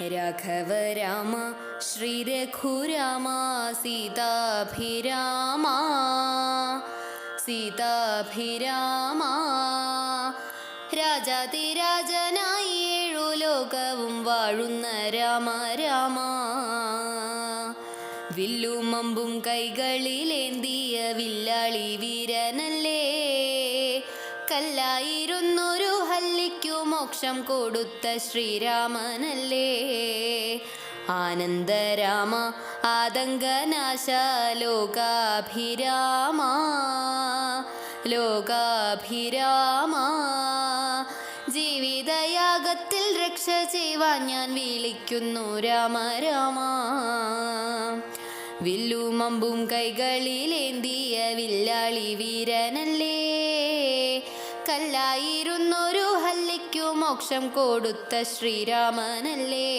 രാഘവ രാമ ശ്രീരഘുരാമ സീതാഭിരാമ സീതാഭിരാമ രാജാതിരാജനായി ഏഴു ലോകവും വാഴുന്ന രാമ രാമ വില്ലും അമ്പും കൈകളിലേന്തിയ വില്ലാളി വീരനല്ലേ കല്ലായിരുന്നൊരു ഹല്ലിക്കു മോക്ഷം കൊടുത്ത ശ്രീരാമനല്ലേ ആനന്ദരാമ ആതങ്കനാശ ലോകാഭിരാമ ലോകാഭിരാമ ജീവിതയാഗത്തിൽ രക്ഷ ചെയ്യുവാൻ ഞാൻ വിളിക്കുന്നു രാമ രാമ വില്ലും അമ്പും കൈകളിലേന്തിയ വില്ലാളി വീരനല്ലേ കല്ലായിരുന്നൊരു ഹല്ലിക്കു മോക്ഷം കൊടുത്ത ശ്രീരാമനല്ലേ